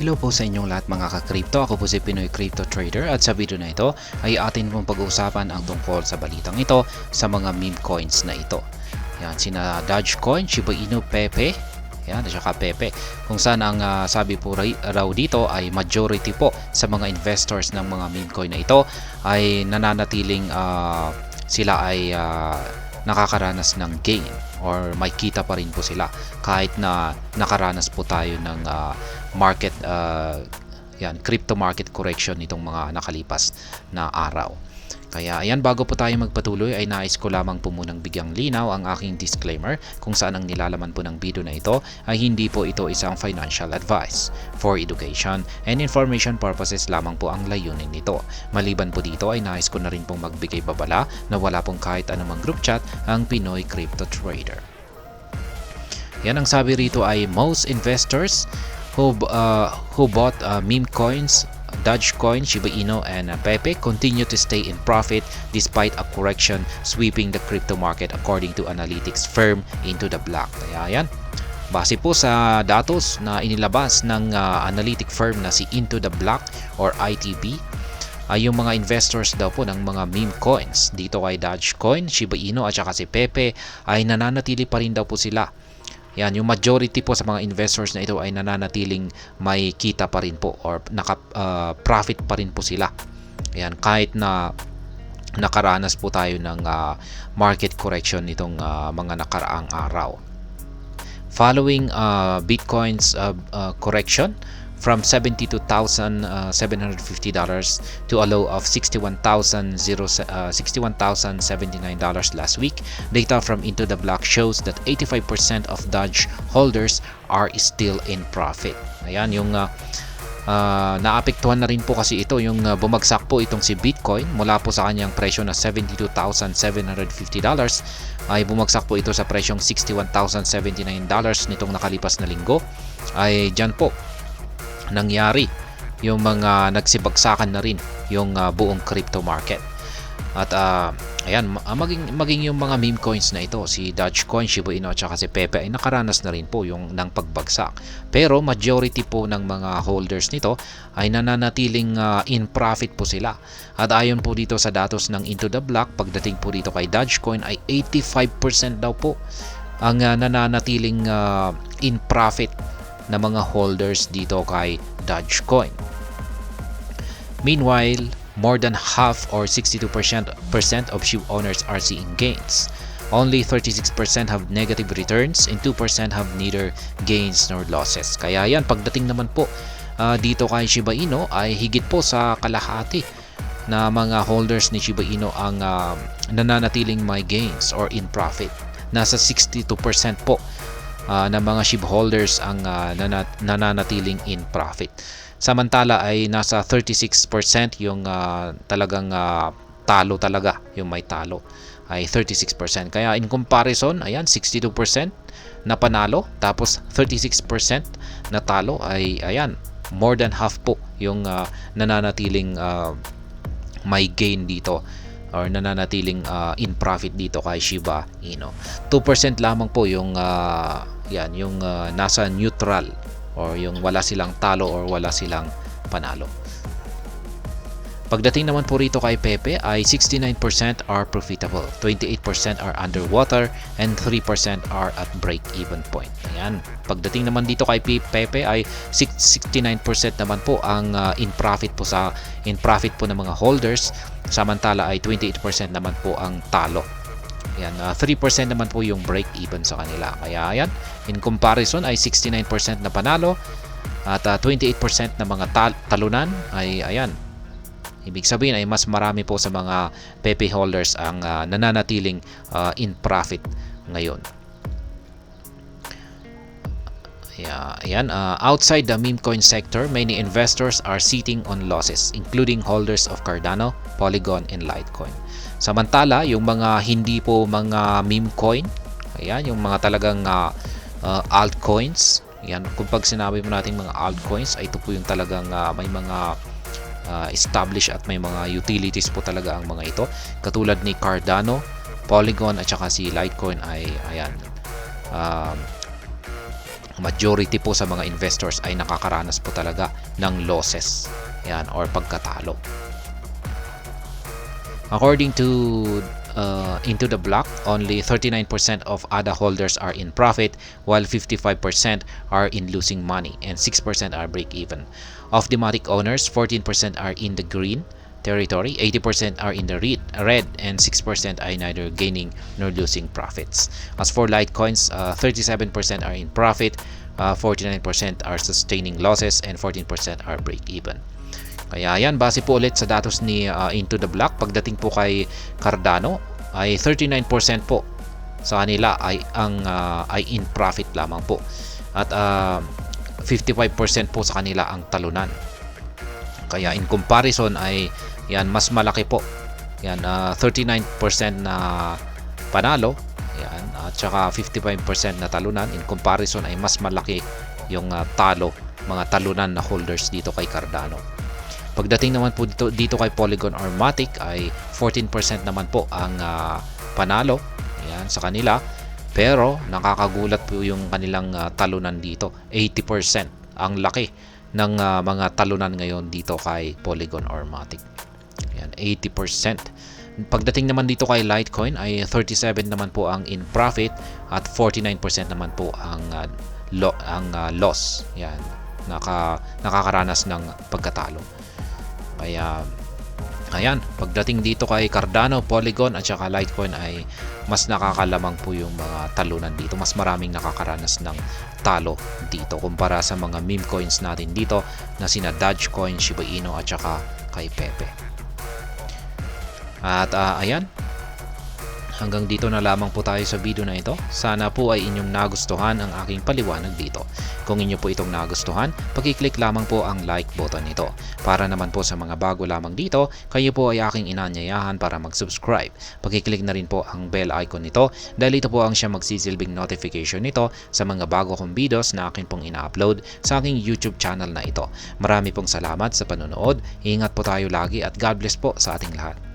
Hello po sa inyong lahat mga ka-crypto. Ako po si Pinoy Crypto Trader at sa video na ito ay atin pong pag-uusapan ang tungkol sa balitang ito sa mga meme coins na ito. Yan, sina Dogecoin, Shiba Inu, Pepe, yan, at saka Pepe. Kung saan ang sabi po raw dito ay majority po sa mga investors ng mga meme coin na ito ay nananatiling sila ay nakakaranas ng gain or may kita pa rin po sila kahit na nakaranas po tayo ng market crypto market correction nitong mga nakalipas na araw. Kaya ayan, bago po tayo magpatuloy ay nais ko lamang po munang bigyang linaw ang aking disclaimer kung saan ang nilalaman po ng video na ito ay hindi po ito isang financial advice. For education and information purposes lamang po ang layunin nito. Maliban po dito ay nais ko na rin pong magbigay babala na wala pong kahit anumang group chat ang Pinoy Crypto Trader. Yan, ang sabi rito ay most investors who bought meme coins, Dogecoin, Shiba Inu, and Pepe continue to stay in profit despite a correction sweeping the crypto market according to analytics firm Into the Black. Kaya yan, base po sa datos na inilabas ng analytic firm na si Into the Black or ITB, yung mga investors daw po ng mga meme coins dito kay Dogecoin, Shiba Inu at saka si Pepe ay nananatili pa rin daw po sila. Yan, yung majority po sa mga investors na ito ay nananatiling may kita pa rin po or naka-profit pa rin po sila. Yan, kahit na nakaranas po tayo ng market correction nitong mga nakaraang araw. Following Bitcoin's correction from $72,750 to a low of $61,079 last week. Data from Into the Black shows that 85% of Doge holders are still in profit. Ayan, yung naapektuhan na rin po kasi ito, yung bumagsak po itong si Bitcoin mula po sa kanyang presyo na $72,750 ay bumagsak po ito sa presyong $61,079 nitong nakalipas na linggo. Ay dyan po nangyari yung mga nagsibagsakan na rin yung buong crypto market. At ayan, maging yung mga meme coins na ito, si Dogecoin, Shiba Inu at saka si Pepe ay nakaranas na rin po yung ng pagbagsak. Pero majority po ng mga holders nito ay nananatiling in profit po sila. At ayon po dito sa datos ng Into the Black, pagdating po dito kay Dogecoin ay 85% daw po ang nananatiling in profit na mga holders dito kay Dogecoin. Meanwhile, more than half or 62% of SHIB owners are seeing gains. Only 36% have negative returns and 2% have neither gains nor losses. Kaya yan, pagdating naman po dito kay Shiba Inu ay higit po sa kalahati na mga holders ni Shiba Inu ang nananatiling may gains or in profit. Nasa 62% po na mga SHIB holders ang nananatiling in profit. Samantala ay nasa 36% yung talagang talo talaga, yung may talo ay 36%. Kaya in comparison, ayan, 62% na panalo tapos 36% na talo ay ayan, more than half po yung nananatiling may gain dito or nananatiling in profit dito kay Shiba Inu. 2% lamang po yung yung nasa neutral or yung wala silang talo or wala silang panalo. Pagdating naman po rito kay Pepe ay 69% are profitable, 28% are underwater, and 3% are at break-even point. Ayan. Pagdating naman dito kay Pepe ay 69% naman po ang in profit po ng mga holders, samantala ay 28% naman po ang talo. Ayan, 3% naman po yung break-even sa kanila. Kaya ayan, in comparison ay 69% na panalo at 28% na mga talunan ay ayan. Ibig sabihin ay mas marami po sa mga Pepe holders ang nananatiling in profit ngayon. Ayan, outside the meme coin sector, many investors are sitting on losses, including holders of Cardano, Polygon, and Litecoin. Samantala, yung mga hindi po mga meme coin, ayan, yung mga talagang altcoins, ayan, kung pag sinabi mo natin mga altcoins, ay ito po yung talagang may mga established at may mga utilities po talaga ang mga ito. Katulad ni Cardano, Polygon at saka si Litecoin ay ayan, majority po sa mga investors ay nakakaranas po talaga ng losses. Yan, or pagkatalo. According to Into the Block, only 39% of ADA holders are in profit, while 55% are in losing money and 6% are break-even. Of the Matic owners, 14% are in the green territory, 80% are in the red, and 6% are neither gaining nor losing profits. As for Litecoins, 37% are in profit, 49% are sustaining losses, and 14% are break-even. Kaya yan, base po ulit sa datos ni Into the Block, pagdating po kay Cardano ay 39% po sa kanila ay in profit lamang po, at 55% po sa kanila ang talunan. Kaya in comparison ay yan, mas malaki po. Yan, 39% na panalo, yan, at saka 55% na talunan. In comparison ay mas malaki yung mga talunan na holders dito kay Cardano. Pagdating naman po dito kay Polygon or Matic ay 14% naman po ang panalo, yan, sa kanila. Pero nakakagulat po yung kanilang talunan dito, 80%. Ang laki ng mga talunan ngayon dito kay Polygon or Matic. Yan, 80%. Pagdating naman dito kay Litecoin ay 37 naman po ang in profit at 49% naman po ang loss. Yan, nakakaranas ng pagkatalo. Kaya ayan, pagdating dito kay Cardano, Polygon at saka Litecoin ay mas nakakalamang po yung mga talunan dito. Mas maraming nakakaranas ng talo dito kumpara sa mga meme coins natin dito na sina Dogecoin, Shiba Inu at saka kay Pepe. At ayan, hanggang dito na lamang po tayo sa video na ito. Sana po ay inyong nagustuhan ang aking paliwanag dito. Kung inyo po itong nagustuhan, pag-i-click lamang po ang like button nito. Para naman po sa mga bago lamang dito, kayo po ay aking inanyayahan para mag-subscribe. Pag-i-click na rin po ang bell icon nito dahil ito po ang siya magsisilbing notification nito sa mga bago kong videos na akin pong ina-upload sa aking YouTube channel na ito. Marami pong salamat sa panonood. Ingat po tayo lagi at God bless po sa ating lahat.